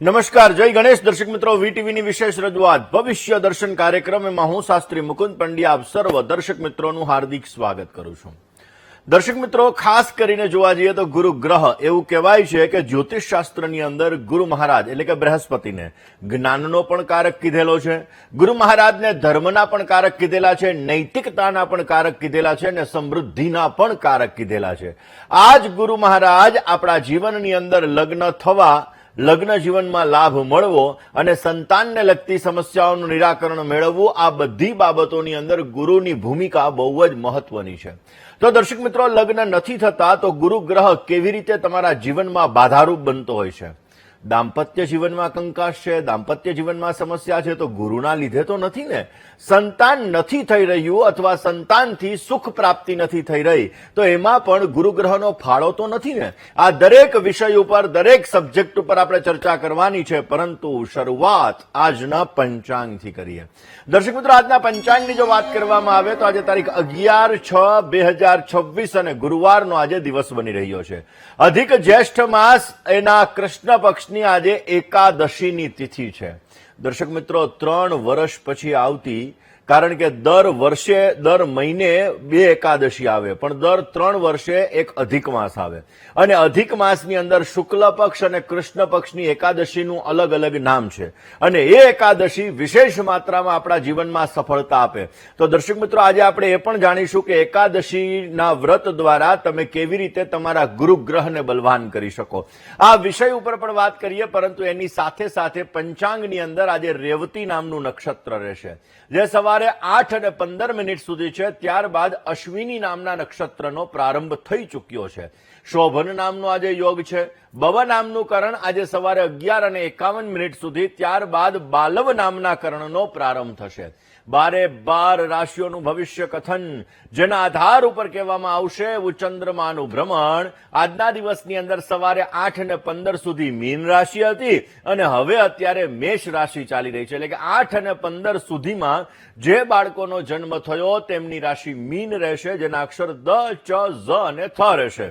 નમસ્કાર, જય ગણેશ. દર્શક મિત્રો, વીટીવીની વિશેષ રજૂઆત ભવિષ્ય દર્શન કાર્યક્રમ એમાં હું શાસ્ત્રી મુકુંદ પંડ્યા આપ સર્વ દર્શક મિત્રોનું હાર્દિક સ્વાગત કરું છું. દર્શક મિત્રો, ખાસ કરીને જોવા જઈએ તો ગુરુ ગ્રહ એવું કહેવાય છે કે જ્યોતિષ શાસ્ત્રની અંદર ગુરુ મહારાજ એટલે કે બૃહસ્પતિને જ્ઞાનનો પણ કારક કીધેલો છે, ગુરુ મહારાજને ધર્મના પણ કારક કીધેલા છે, નૈતિકતાના પણ કારક કીધેલા છે અને સમૃદ્ધિના પણ કારક કીધેલા છે. આ જ ગુરુ મહારાજ આપણા જીવનની અંદર લગ્ન થવા, લગ્ન જીવનમાં લાભ મળવો અને સંતાનને લગતી સમસ્યાઓનું નિરાકરણ મેળવવું, આ બધી બાબતોની અંદર ગુરુની ભૂમિકા બહુ જ મહત્વની છે. તો દર્શક મિત્રો, લગ્ન નથી થતા તો ગુરુ ગ્રહ કેવી રીતે તમારા જીવનમાં બાધારૂપ બનતો હોય છે? દાંપત્ય જીવનમાં કંકાસ છે, દાંપત્ય જીવનમાં સમસ્યા છે, તો ગુરુના લીધે તો નથી ને. સંતાન નથી થઈ રહ્યું અથવા સંતાનથી સુખ પ્રાપ્તિ નથી થઈ રહી તો એમાં પણ ગુરુગ્રહનો ફાળો તો નથી ને. આ દરેક વિષય ઉપર, દરેક સબ્જેક્ટ ઉપર આપણે ચર્ચા કરવાની છે, પરંતુ શરૂઆત આજના પંચાંગથી કરીએ. દર્શક મિત્રો, આજના પંચાંગની જો વાત કરવામાં આવે તો આજે તારીખ 11/6/2026 અને ગુરુવારનો આજે દિવસ બની રહ્યો છે. અધિક જ્યેષ્ઠ માસ એના કૃષ્ણ પક્ષની આજે એકાદશીની તિથિ છે. દર્શક મિત્રો, 3 વર્ષ પછી આવતી, કારણ કે દર મહિને 2 એકાદશી આવે, પણ દર 3 વર્ષે એક અધિક માસ આવે અને અધિક માસની અંદર શુક્લ પક્ષ અને કૃષ્ણ પક્ષની એકાદશીનું અલગ અલગ નામ છે અને એ એકાદશી વિશેષ માત્રામાં આપણા જીવનમાં સફળતા આપે. તો દર્શક મિત્રો, આજે આપણે એ પણ જાણીશું કે એકાદશીના વ્રત દ્વારા તમે કેવી રીતે તમારા ગુરુગ્રહને બલવાન કરી શકો. આ વિષય ઉપર પણ વાત કરીએ, પરંતુ એની સાથે સાથે પંચાંગની અંદર આજે રેવતી નામનું નક્ષત્ર રહેશે, જે સવારે 8:15 સુધી છે. ત્યારબાદ અશ્વિની નામના નક્ષત્રનો પ્રારંભ થઈ ચૂક્યો છે. શોભન નામનો આજે યોગ છે. બવ નામનું કરણ આજે સવારે 11:51 સુધી, ત્યારબાદ બાલવ નામના કરણનો પ્રારંભ થશે. 12 રાશિઓનું ભવિષ્ય કથન, જેના આધાર ઉપર કહેવામાં આવશે એવું ચંદ્રમાનું ભ્રમણ. આજના દિવસની અંદર સવારે 8:15 સુધી મીન રાશિ હતી અને હવે અત્યારે મેષ રાશિ ચાલી રહી છે. એટલે કે 8:15 સુધીમાં જે બાળકોનો જન્મ થયો તેમની રાશિ મીન રહેશે, જેના અક્ષર દ, ચ, ઝ અને થ રહેશે.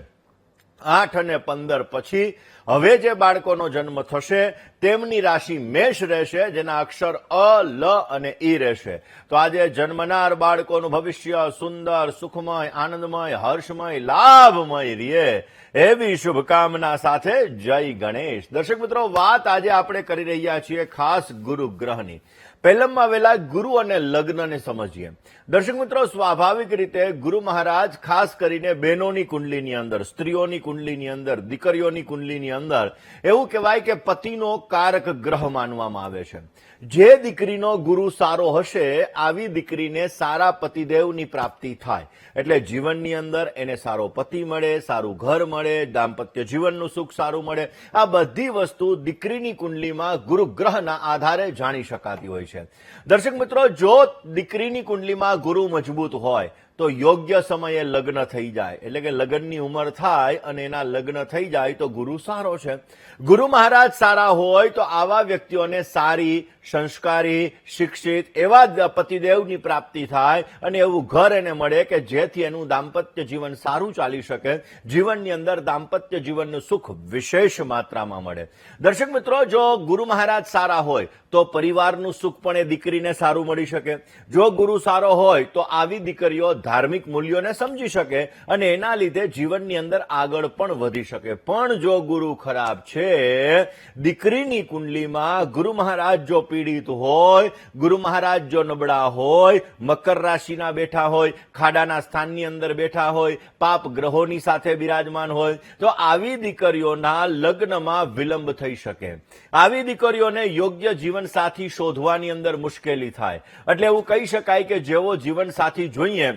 8:15 પછી હવે જે બાળકોનો જન્મ થશે તેમની રાશિ મેષ રહેશે, જેના અક્ષર અ, લ અને ઈ રહેશે. તો આજે જન્મનાર બાળકોનું ભવિષ્ય સુંદર, સુખમય, આનંદમય, હર્ષમય, લાભમય રહે એવી શુભકામના સાથે જય ગણેશ. દર્શક મિત્રો, વાત આજે આપણે કરી રહ્યા છીએ ખાસ ગુરુગ્રહની. પહેલામાં આવેલા ગુરુ અને લગ્નને સમજીએ. દર્શક મિત્રો, સ્વાભાવિક રીતે ગુરુ મહારાજ ખાસ કરીને બહેનોની કુંડલીની અંદર, સ્ત્રીઓની કુંડલીની અંદર, દીકરીઓની કુંડલીની અંદર એવું કહેવાય કે પતિનો કારક ગ્રહ માનવામાં આવે છે. જે દીકરીનો ગુરુ સારો હશે આવી દીકરીને સારા પતિદેવની પ્રાપ્તિ થાય, એટલે જીવનની અંદર એને સારો પતિ મળે, સારું ઘર મળે, દાંપત્ય જીવનનું સુખ સારું મળે. આ બધી વસ્તુ દીકરીની કુંડલીમાં ગુરુગ્રહના આધારે જાણી શકાતી હોય છે. દર્શક મિત્રો, જો દીકરીની કુંડલીમાં ગુરુ મજબૂત હોય તો યોગ્ય સમયે લગ્ન થઈ જાય, એટલે કે લગ્નની ઉંમર થાય અને એના લગ્ન થઈ જાય તો ગુરુ સારો છે. ગુરુ મહારાજ સારા હોય તો આવા વ્યક્તિઓને સારી, સંસ્કારી, શિક્ષિત એવા પતિદેવની પ્રાપ્તિ થાય અને એવું ઘર એને મળે કે જેથી એનું દાંપત્ય જીવન સારું ચાલી શકે, જીવનની અંદર દાંપત્ય જીવનનું સુખ વિશેષ માત્રામાં મળે. દર્શક મિત્રો, જો ગુરુ મહારાજ સારા હોય તો પરિવારનું સુખ પણ એ દીકરીને સારું મળી શકે. જો ગુરુ સારો હોય તો આવી દીકરીઓ ધાર્મિક મૂલ્યોને સમજી શકે અને એના લીધે જીવનની અંદર આગળ પણ વધી શકે. પણ જો ગુરુ ખરાબ છે, દીકરીની કુંડલીમાં ગુરુ મહારાજ જો પીડિત હોય, ગુરુ મહારાજ જો નબળા હોય, મકર રાશિના બેઠા હોય, ખાડાના સ્થાનની અંદર બેઠા હોય, પાપ ગ્રહોની સાથે બિરાજમાન હોય, તો આવી દીકરીઓના લગ્નમાં વિલંબ થઈ શકે. આવી દીકરીઓને યોગ્ય જીવન સાથી શોધવાની અંદર મુશ્કેલી થાય. એટલે એવું કહી શકાય કે જેવો જીવન સાથી જોઈએ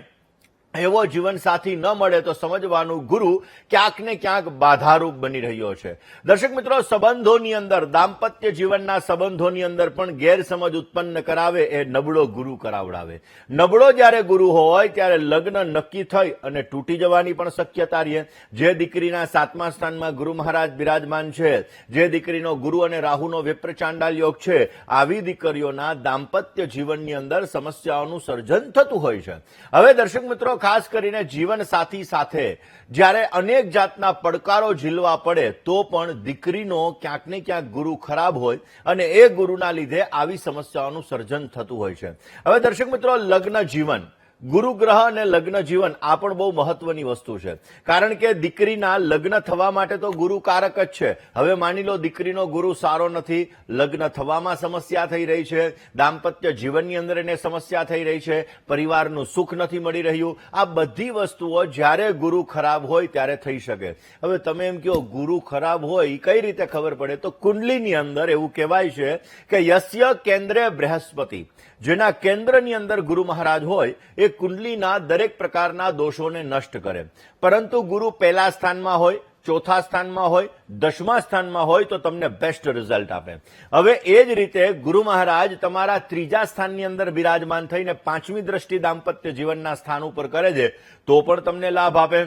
એવો જીવન સાથી ન મળે તો સમજવાનું ગુરુ ક્યાંક ને ક્યાંક બાધારૂપ બની રહ્યો છે. દર્શક મિત્રો, સંબંધોની અંદર, દાંપત્ય જીવનના સંબંધોની અંદર પણ ગેરસમજ ઉત્પન્ન કરાવે એ નબળો ગુરુ કરાવડાવે. નબળો જ્યારે ગુરુ હોય ત્યારે લગ્ન નક્કી થઈ અને તૂટી જવાની પણ શક્યતા રહે. જે દીકરીના 7મા સ્થાનમાં ગુરુ મહારાજ બિરાજમાન છે, જે દીકરીનો ગુરુ અને રાહુનો વિપ્રચાંડાલ યોગ છે, આવી દીકરીઓના દાંપત્ય જીવનની અંદર સમસ્યાઓનું સર્જન થતું હોય છે. હવે દર્શક મિત્રો, ખાસ કરીને જીવન સાથી સાથે જ્યારે અનેક જાતના પડકારો ઝીલવા પડે તો પણ દીકરીનો ક્યાંક ને ક્યાંક ગુરુ ખરાબ હોય અને એ ગુરુના લીધે આવી સમસ્યાઓનું સર્જન થતું હોય છે. હવે દર્શક મિત્રો, લગ્ન જીવન, ગુરુ ગ્રહ અને લગ્ન જીવન આ પણ બહુ મહત્વની વસ્તુ છે. કારણ કે દીકરીના લગ્ન થવા માટે તો ગુરુ કારક જ છે. હવે માની લો દીકરીનો ગુરુ સારો નથી, લગ્ન થવામાં સમસ્યા થઈ રહી છે, દાંપત્ય જીવનની અંદર એને સમસ્યા થઈ રહી છે, પરિવારનું સુખ નથી મળી રહ્યું, આ બધી વસ્તુઓ જ્યારે ગુરુ ખરાબ હોય ત્યારે થઈ શકે. હવે તમે એમ કહો ગુરુ ખરાબ હોય એ કઈ રીતે ખબર પડે? તો કુંડલીની અંદર એવું કહેવાય છે કે યસ્ય કેન્દ્રે બૃહસ્પતિ, જેના કેન્દ્રની અંદર ગુરુ મહારાજ હોય એ કુંડલીના દરેક પ્રકારના દોષોને નષ્ટ કરે. પરંતુ ગુરુ પહેલા સ્થાનમાં હોય, ચોથા સ્થાનમાં હોય, 10મા સ્થાનમાં હોય તો તમને બેસ્ટ રિઝલ્ટ આપે. હવે એ જ રીતે ગુરુ મહારાજ તમારા 3જા સ્થાનની અંદર બિરાજમાન થઈને 5મી દ્રષ્ટિ દાંપત્ય જીવનના સ્થાન ઉપર કરે છે તો પણ તમને લાભ આપે.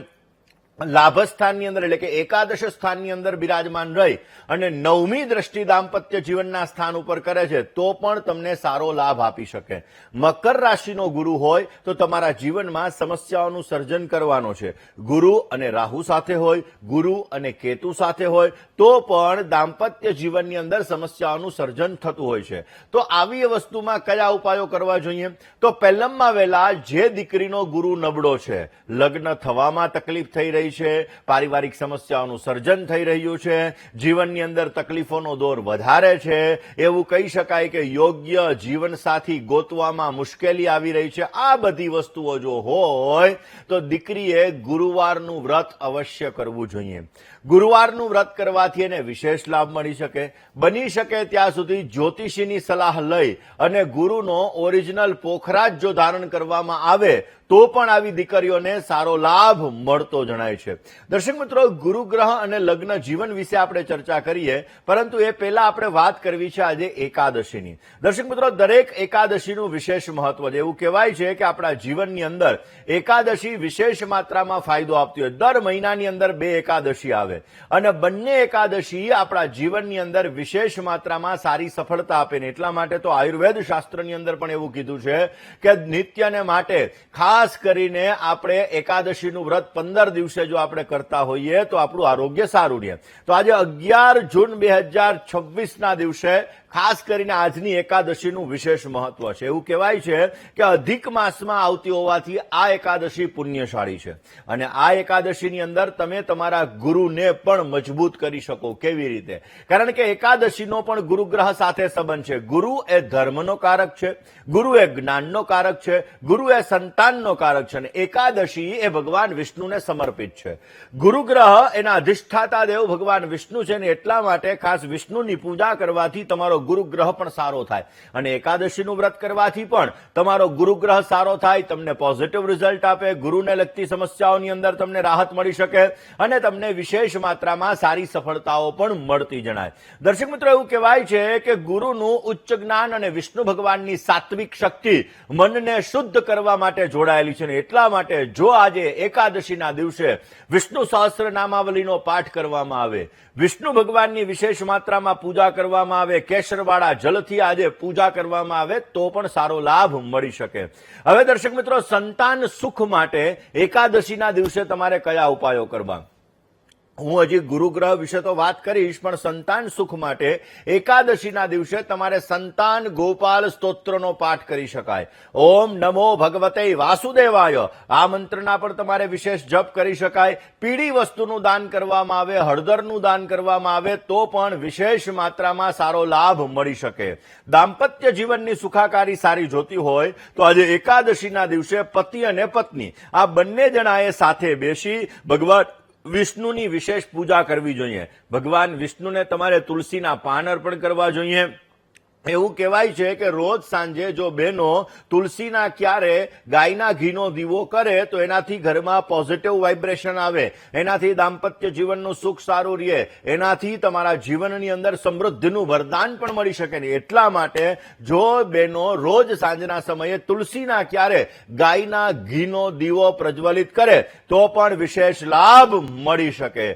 લાભ સ્થાનની અંદર એટલે કે એકાદશ સ્થાનની અંદર બિરાજમાન રહી અને 9મી દ્રષ્ટિ દાંપત્ય જીવનના સ્થાન ઉપર કરે છે તો પણ તમને સારો લાભ આપી શકે. મકર રાશિનો ગુરુ હોય તો તમારા જીવનમાં સમસ્યાઓનું સર્જન કરવાનો છે. ગુરુ અને રાહુ સાથે હોય, ગુરુ અને કેતુ સાથે હોય તો પણ દાંપત્ય જીવનની અંદર સમસ્યાઓનું સર્જન થતું હોય છે. તો આવી વસ્તુમાં કયા ઉપાયો કરવા જોઈએ? તો પહેલામાં વહેલા જે દીકરીનો ગુરુ નબળો છે, લગ્ન થવામાં તકલીફ થઈ રહી છે, પારિવારિક સમસ્યાઓનું સર્જન થઈ રહ્યું છે, જીવનની અંદર તકલીફોનો દોર વધારે છે, એવું કહી શકાય કે યોગ્ય જીવનસાથી ગોતવામાં મુશ્કેલી આવી રહી છે, આ બધી વસ્તુઓ જો હોય તો દીકરીએ ગુરુવારનું વ્રત અવશ્ય કરવું જોઈએ. ગુરુવારનું વ્રત કરવાથી એને વિશેષ લાભ મળી શકે. બની શકે ત્યાં સુધી જ્યોતિષીની સલાહ લઈ અને ગુરુનો ઓરિજિનલ પોખરાજ જો ધારણ કરવામાં આવે તો પણ આવી દીકરીઓને સારો લાભ મળતો જણાય છે. દર્શક મિત્રો, ગુરુ ગ્રહ અને લગ્ન જીવન વિશે આપણે ચર્ચા કરીએ, પરંતુ એ પહેલા આપણે વાત કરવી છે આજે એકાદશીની. દર્શક મિત્રો, દરેક એકાદશીનું વિશેષ મહત્વ છે. એવું કહેવાય છે કે આપણા જીવનની અંદર એકાદશી વિશેષ માત્રામાં ફાયદો આપતી હોય. દર મહિનાની અંદર 2 એકાદશી આવે અને બંને એકાદશી આપણા જીવનની અંદર વિશેષ માત્રામાં સારી સફળતા આપે ને એટલા માટે તો આયુર્વેદ શાસ્ત્રની અંદર પણ એવું કીધું છે કે નિત્યને માટે ખાસ કરીને આપણે એકાદશીનું વ્રત 15 દિવસે જો આપણે કરતા હોઈએ તો આપણું આરોગ્ય સારું રહે. તો આજે 11 જૂન 2026ના દિવસે ખાસ કરીને આજની એકાદશીનું વિશેષ મહત્વ છે. એવું કહેવાય છે કે અધિક માસમાં આવતી હોવાથી આ એકાદશી પુણ્યશાળી છે અને આ એકાદશીની અંદર તમે તમારા ગુરુને પણ મજબૂત કરી શકો. કેવી રીતે? કારણ કે એકાદશીનો પણ ગુરુગ્રહ સાથે સંબંધ છે. ગુરુ એ ધર્મનો કારક છે, ગુરુ એ જ્ઞાનનો કારક છે, ગુરુ એ સંતાનનો કારક છે અને એકાદશી એ ભગવાન વિષ્ણુને સમર્પિત છે. ગુરુગ્રહ એના અધિષ્ઠાતા દેવ ભગવાન વિષ્ણુ છે ને એટલા માટે ખાસ વિષ્ણુની પૂજા કરવાથી તમારો ગુરુગ્રહ પણ સારો થાય અને એકાદશીનું વ્રત કરવાથી પણ તમારો ગુરુગ્રહ સારો થાય, તમને પોઝિટિવ રિઝલ્ટ આપે, ગુરુને લગતી સમસ્યાઓની અંદર તમને રાહત મળી શકે અને તમને વિશેષ માત્રામાં સારી સફળતાઓ પણ મળતી જણાય. દર્શક મિત્રો, એવું કહેવાય છે કે ગુરુનું ઉચ્ચ જ્ઞાન અને વિષ્ણુ ભગવાનની સાત્વિક શક્તિ મનને શુદ્ધ કરવા માટે જોડાયેલી છે ને એટલા માટે જો આજે એકાદશીના દિવસે વિષ્ણુ સહસ્ત્ર નામાવલીનો પાઠ કરવામાં આવે, વિષ્ણુ ભગવાનની વિશેષ માત્રામાં પૂજા કરવામાં આવે, કેસરવાળા જલથી આજે પૂજા કરવામાં આવે તો પણ સારો લાભ મળી શકે. હવે દર્શક મિત્રો, સંતાન સુખ માટે એકાદશીના દિવસે તમારે કયા ઉપાયો કરવા? હું હજી ગુરુગ્રહ વિશે તો વાત કરીશ, પણ સંતાન સુખ માટે એકાદશીના દિવસે તમારે સંતાન ગોપાલ સ્તોત્રનો પાઠ કરી શકાય. ઓમ નમો ભગવતે વાસુદેવાય આ મંત્રના પણ તમારે વિશેષ જપ કરી શકાય. પીળી વસ્તુનું દાન કરવામાં આવે, હળદરનું દાન કરવામાં આવે તો પણ વિશેષ માત્રામાં સારો લાભ મળી શકે. દાંપત્ય જીવનની સુખાકારી સારી જોતી હોય તો આજે એકાદશીના દિવસે પતિ અને પત્ની આ બંને જણાએ સાથે બેસી ભગવાન વિષ્ણુની વિશેષ પૂજા કરવી જોઈએ. ભગવાન વિષ્ણુને તમારે તુલસીના પાન અર્પણ કરવા જોઈએ. એવું કહેવાય છે કે રોજ સાંજે જો બહેનો તુલસીના ક્યારે ગાયના ઘીનો દીવો કરે તો એનાથી ઘરમાં પોઝિટિવ વાઇબ્રેશન આવે, એનાથી દાંપત્ય જીવનનું સુખ સારું રહે, એનાથી તમારા જીવનની અંદર સમૃદ્ધિનું વરદાન પણ મળી શકે નહીં. એટલા માટે જો બહેનો રોજ સાંજના સમયે તુલસીના ક્યારે ગાયના ઘીનો દીવો પ્રજ્વલિત કરે તો પણ વિશેષ લાભ મળી શકે.